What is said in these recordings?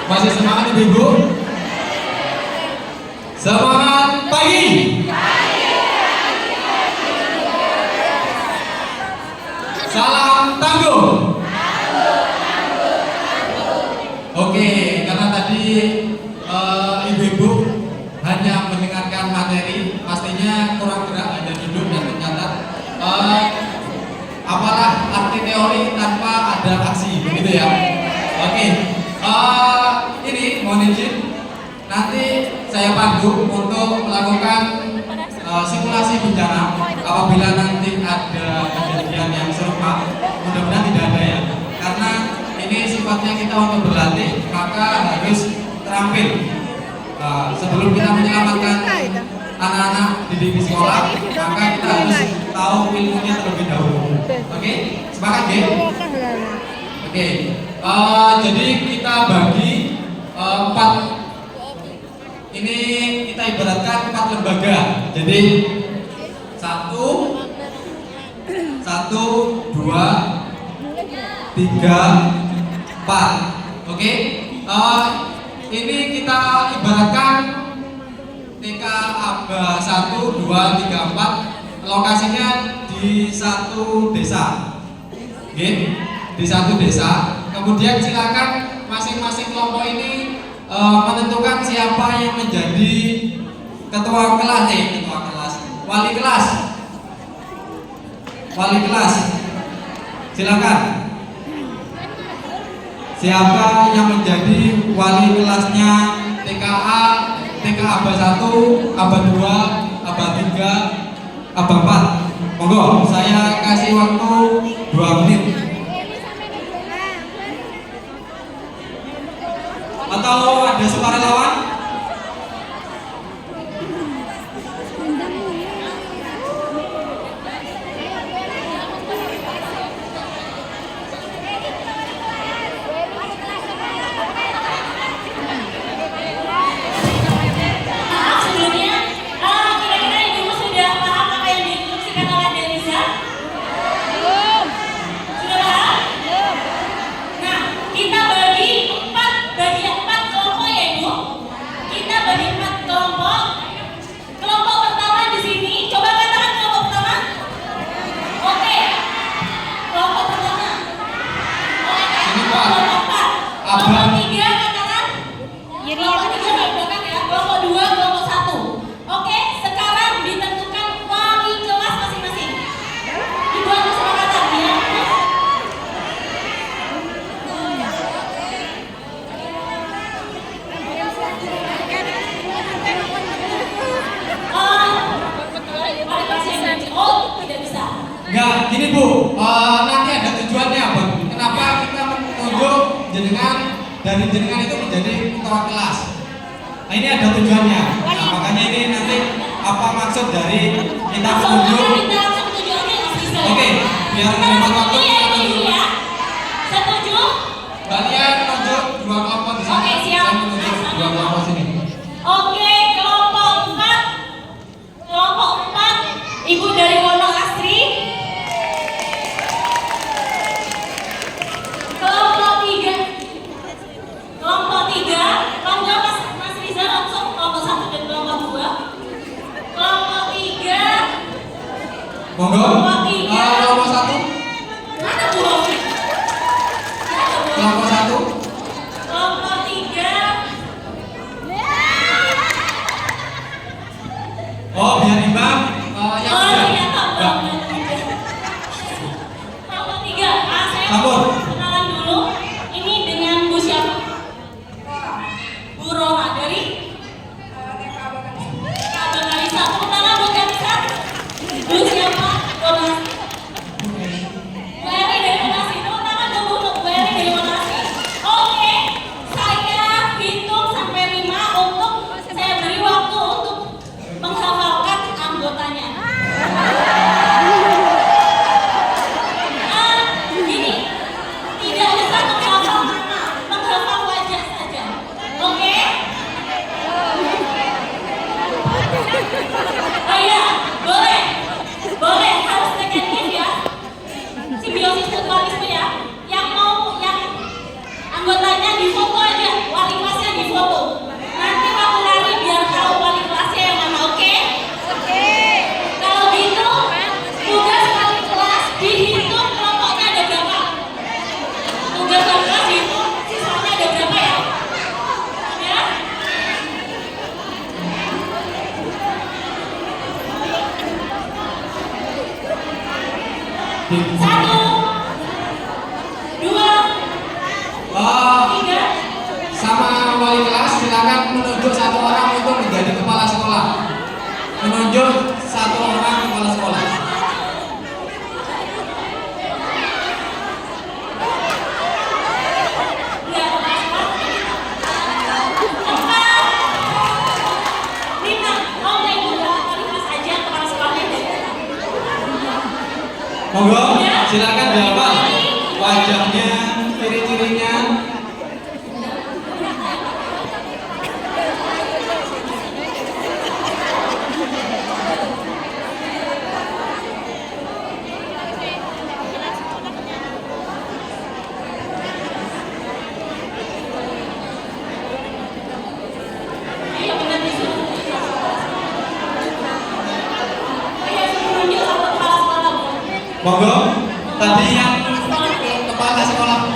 Masih semangat ibu-ibu? Semangat pagi. Salam tangguh. Oke, karena tadi ibu-ibu hanya mendengarkan materi, pastinya kurang gerak, hanya duduk dan mencatat. Apalah arti teori tanpa ada aksi, begitu ya? Oke, ini mohon izin, nanti saya pandu untuk melakukan simulasi bencana. Apabila nanti ada kejadian yang serupa, mudah-mudahan tidak ada ya, karena ini sifatnya kita untuk berlatih, maka harus terampil. Sebelum kita menyelamatkan anak-anak di sekolah, maka kita harus tahu ilmunya terlebih dahulu. Oke, sepakat ya? Oke, jadi kita bagi 4. Ini kita ibaratkan 4 lembaga. Jadi 1, 2, 3, 4. Oke, ini kita ibaratkan TK Aba 1, 2, 3, 4. Lokasinya di satu desa. Oke, di satu desa. Kemudian silakan masing-masing kelompok ini menentukan siapa yang menjadi ketua kelas, wali kelas. Silakan. Siapa yang menjadi wali kelasnya TKA, TK Aba 1, Aba 2, Aba 3, Aba 4? Monggo, saya kasih waktu 2 menit. Atau ada sukarelawan? Enggak, gini Bu, nanti ada tujuannya apa? Kenapa kita menunjuk jenengan dari jenengan itu menjadi ketua kelas? Nah ini ada tujuannya. Nah, makanya ini nanti apa maksud dari kita menunjuk? Oke, biar menemat waktu kita tunjuk. Setuju? Kalian menunjuk 2 kelompok di sini. Oke, siap. Saya menunjuk 2 kelompok sini. Oke, kelompok 4, Ibu dari Wono Asri. Kelompok 3, monggo Mas Riza langsung kelompok 1 dan kelompok 2. Kelompok 3. Monggo. Kelompok 1. Mana Bu Rofi? Kelompok 1. Kelompok 3. Oh, biar imbang. Yang Iya, Pak. Kelompok 3. Saya Sampun. kenalan dulu. Ini dengan Bu siapa? Bu Roma dari Kak Donalisa. Tepuk tangan buat Kak Donalisa. Bu siapa? Donalisa. Bu Eri dari Donasi. Tepuk tangan dong Bu Eri dari Donasi. Oke, saya hitung sampai 5 untuk saya beri waktu untuk menghafalkan anggotanya. Gini, ciri-cirinya. Ayo kita disuruh. Ayo suruh tunjuk sama kepala sekolah, Bu. Monggo, tadi yang kepala sekolah.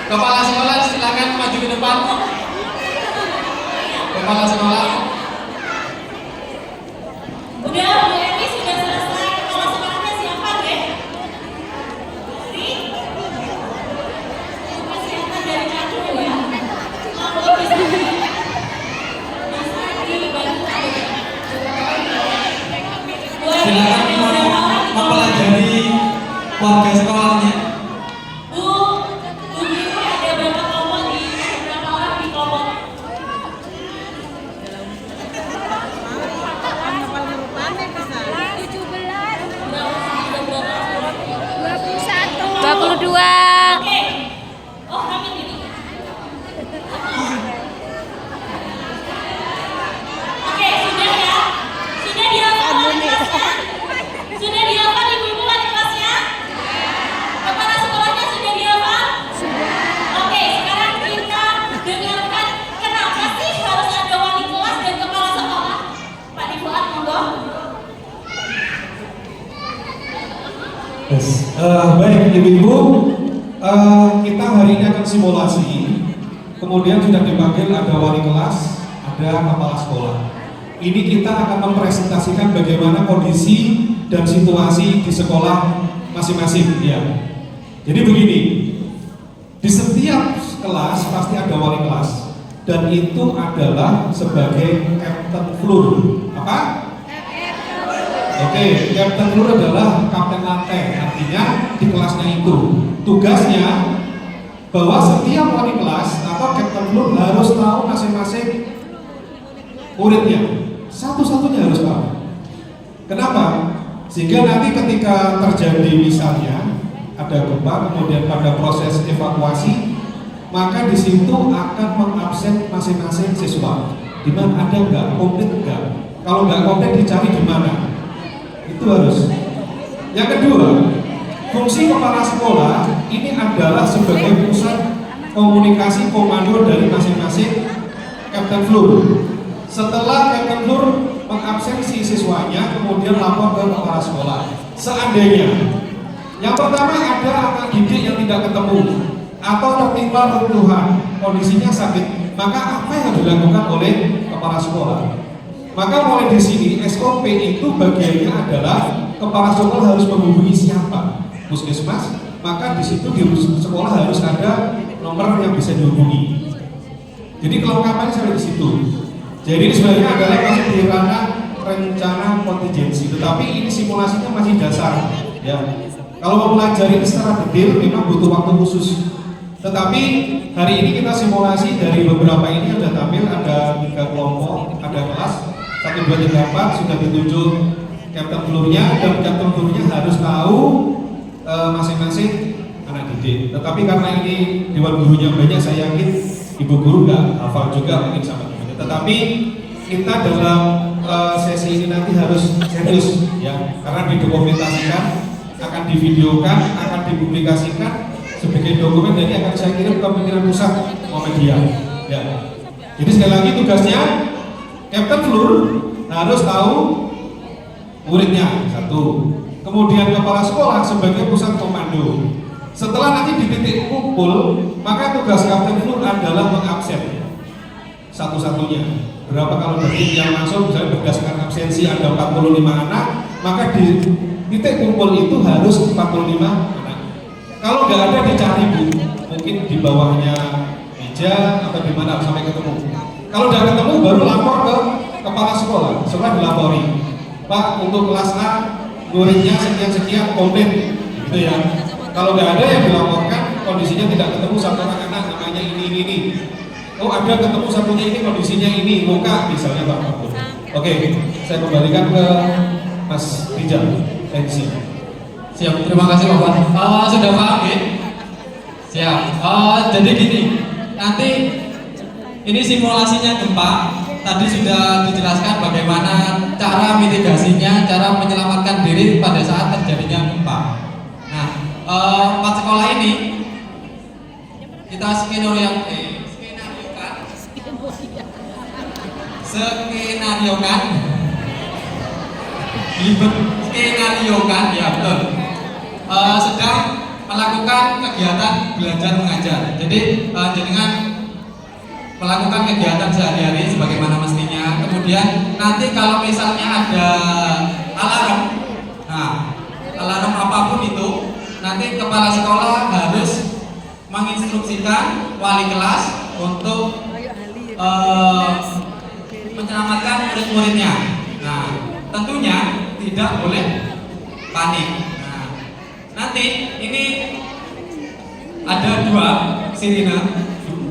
Kepala sekolah silakan maju ke depan. Kepala sekolah. Udah, Bu Emi sudah selesai. Kepala sekolahnya siapa, deh? Ri? Kesehatan dari Cakru ya. Monggo bisa bisa dibantu. Bu Emi, Silakan ada berapa orang di mempelajari warga sekolahnya. Bu Guru ada berapa kelompok di berapa orang di kelompok? Ada berapa? 22. Oke. Oh, kami ini. Oke, sudah ya. Sudah dihafal wali kelasnya? Sudah dihafal ibu-ibu wali kelasnya? Kepala sekolahnya sudah dihafal? Oke, sekarang kita dengarkan kenapa sih harus ada wali kelas dan kepala sekolah? Pak Difuat, monggo. Yes. Baik ibu-ibu, kita hari ini akan simulasi. Kemudian sudah dipanggil ada wali kelas, ada kepala sekolah. Ini kita akan mempresentasikan bagaimana kondisi dan situasi di sekolah masing-masing. Ya. Jadi begini, di setiap kelas pasti ada wali kelas dan itu adalah sebagai captain floor. Apa? Oke, Captain Floor adalah kapten lantai, artinya di kelasnya itu tugasnya bahwa setiap wali kelas atau Captain Floor harus tahu masing-masing muridnya, satu-satunya harus tahu. Kenapa? Sehingga nanti ketika terjadi misalnya ada gempa, kemudian pada proses evakuasi, maka di situ akan mengabsen masing-masing siswa. Di mana ada nggak komplit enggak? Kalau nggak komplit dicari di mana? Itu harus. Yang kedua, fungsi kepala sekolah ini adalah sebagai pusat komunikasi komando dari masing-masing Captain Floor. Setelah Captain Floor mengabsensi siswanya, kemudian lapor ke kepala sekolah. Seandainya yang pertama ada anak didik yang tidak ketemu atau tertimpa runtuhan, kondisinya sakit, maka apa yang dilakukan oleh kepala sekolah? Maka mulai di sini SOP itu bagiannya adalah kepala sekolah harus menghubungi siapa, puskesmas. Maka di situ di sekolah harus ada nomor yang bisa dihubungi. Jadi kelengkapannya sampai di situ. Jadi ini sebenarnya adalah masih di ranah rencana kontingensi, tetapi ini simulasinya masih dasar. Ya, kalau mempelajari secara detail memang butuh waktu khusus. Tetapi hari ini kita simulasi dari beberapa ini ada tampil, ada 3 kelompok, ada kelas 1, 2, 3, 4 sudah ditunjuk Captain Floor-nya dan Captain Floor-nya harus tahu masing-masing anak didik. Tetapi karena ini dewan gurunya banyak, saya yakin ibu guru nggak hafal juga mungkin sama teman. Tetapi kita dalam sesi ini nanti harus serius ya, karena didokumentasikan, akan divideokan, akan dipublikasikan sebagai dokumen dan ini akan saya kirim ke pimpinan pusat media. Ya. Jadi sekali lagi tugasnya Captain Floor harus tahu muridnya, satu. Kemudian kepala sekolah sebagai pusat komando. Setelah nanti di titik kumpul, maka tugas Captain Floor adalah mengabsen satu-satunya. Berapa kalau dari yang masuk, misalnya berdasarkan absensi ada 45 anak, maka di titik kumpul itu harus 45 anak. Kalau nggak ada dicari Bu, mungkin di bawahnya meja atau di mana sampai ketemu. Kalau udah ketemu baru lapor ke kepala sekolah. Setelah dilapori, Pak untuk kelas A muridnya sekian-sekian komplit, gitu ya. Kalau nggak ada yang dilaporkan kondisinya tidak ketemu satu anak namanya ini. Oh ada ketemu satunya ini kondisinya ini muka misalnya Pak. Oke, saya kembalikan ke Mas Rijal. Siap, terima kasih Bapak. Sudah paham ya? Siap. Jadi gini, nanti ini simulasinya gempa. Tadi sudah dijelaskan bagaimana cara mitigasinya, cara menyelamatkan diri pada saat terjadinya gempa. Nah, 4 sekolah ini kita skenariokan, ya betul. Sedang melakukan kegiatan belajar mengajar. Jadi dengan melakukan kegiatan sehari-hari sebagaimana mestinya. Kemudian nanti kalau misalnya ada alarm, nah alarm apapun itu, nanti kepala sekolah harus menginstruksikan wali kelas untuk menyelamatkan murid-muridnya. Nah, tentunya tidak boleh panik. Nah, nanti ini ada 2 sirine,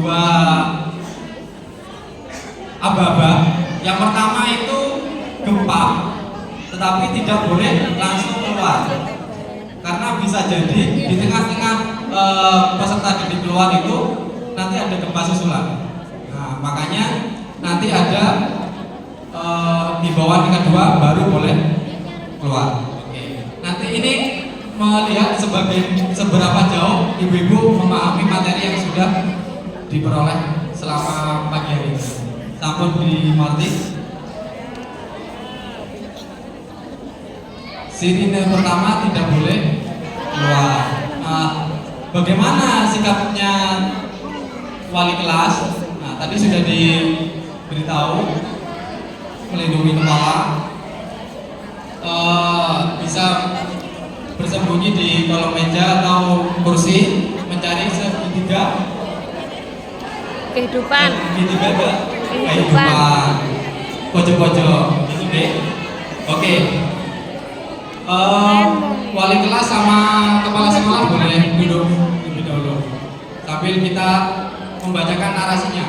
2 aba-aba. Yang pertama itu gempa, tetapi tidak boleh langsung keluar, karena bisa jadi di tengah-tengah peserta didik keluar itu nanti ada gempa susulan. Nah, makanya nanti ada himbauan yang kedua baru boleh keluar. Oke. Nanti ini melihat seberapa jauh ibu-ibu memahami materi yang sudah diperoleh selama pagi hari ini. Sampun dimengerti. Sirine pertama tidak boleh keluar. Bagaimana sikapnya wali kelas? Nah, tadi sudah diberitahu, melindungi kepala, bisa bersembunyi di kolong meja atau kursi, mencari segitiga kehidupan. Kehidupan pojok-pojok itu deh. Oke. Wali kelas sama kepala sekolah boleh duduk lebih dahulu sambil kita membacakan narasinya.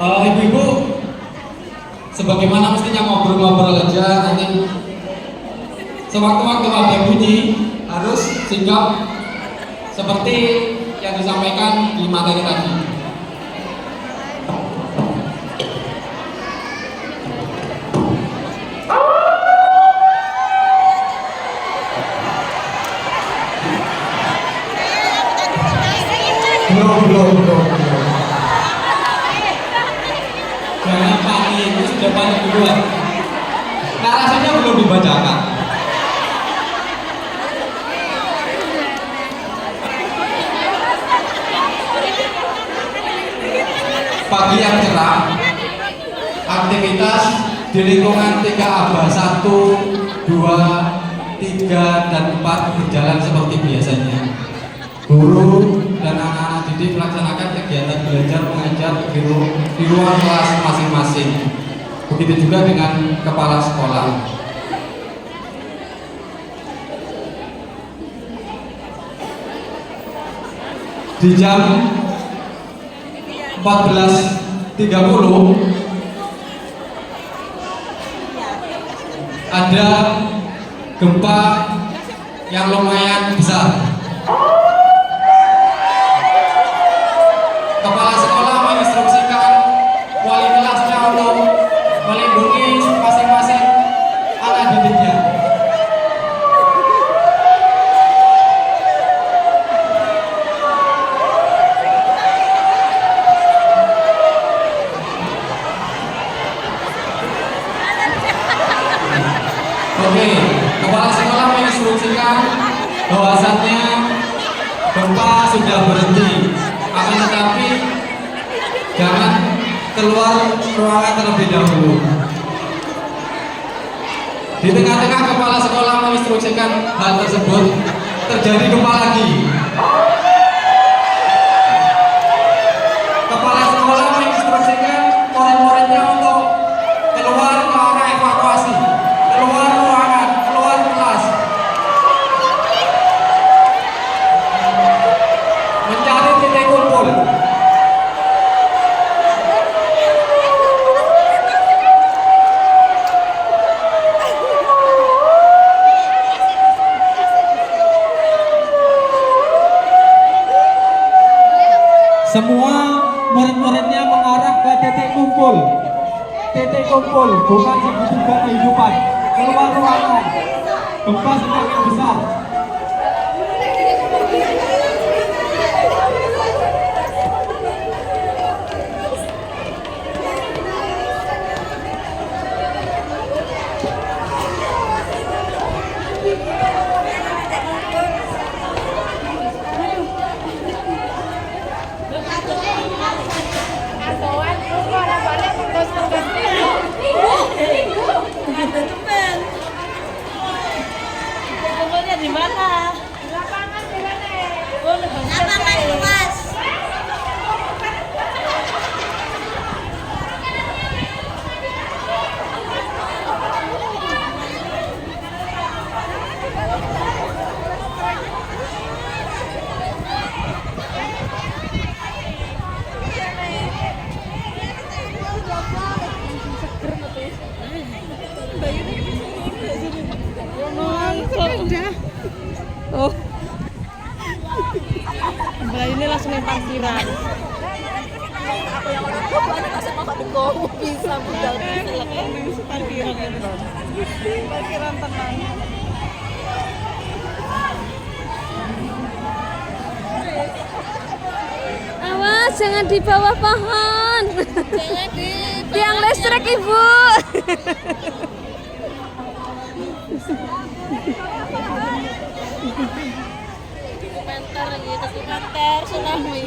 Ibu-ibu sebagaimana mestinya ngobrol-ngobrol aja, nanti sewaktu-waktu ada bunyi harus sigap seperti yang disampaikan di materi tadi. Belum. Jangan panik, itu sudah panik duluan. Narasinya belum dibacakan. Pagi yang cerah, aktivitas di lingkungan 3 aba 1, 2, 3, dan 4 berjalan seperti biasanya. Guru dan anak-anak didik melaksanakan kegiatan belajar mengajar di ruang kelas masing-masing. Begitu juga dengan kepala sekolah. Di jam 14.30 ada gempa yang lumayan besar. Kepala sekolah menginstruksikan wali kelasnya untuk melindungi masing-masing anak didiknya. Oke, kepala sekolah menginstruksikan bahwasannya gempa sudah berhenti, akan tetapi jangan keluar ruangan terlebih dahulu. Di tengah-tengah kepala sekolah menginstruksikan hal tersebut, terjadi gempa lagi. Kepala sekolah menginstruksikan murid-muridnya untuk keluar ke arah evakuasi, keluar ruangan, keluar kelas, mencari titik kumpul. Semua murid-muridnya mengarah ke titik kumpul. Titik kumpul, bukan segitiga kehidupan. Keluar ruangan. Gempa semakin besar. Kumpulnya di mana? Lapangan di mana? Lapangan luas. Oh. Mbak ini langsung yang parkiran. Aku yang orang tua anak kasih makan di kopi bisa budal bisa Parkiran gitu. Parkiran tenang. Awas, jangan di bawah pohon. jangan di Tiang listrik, Ibu. dokumenter gitu dokumenter tsunami.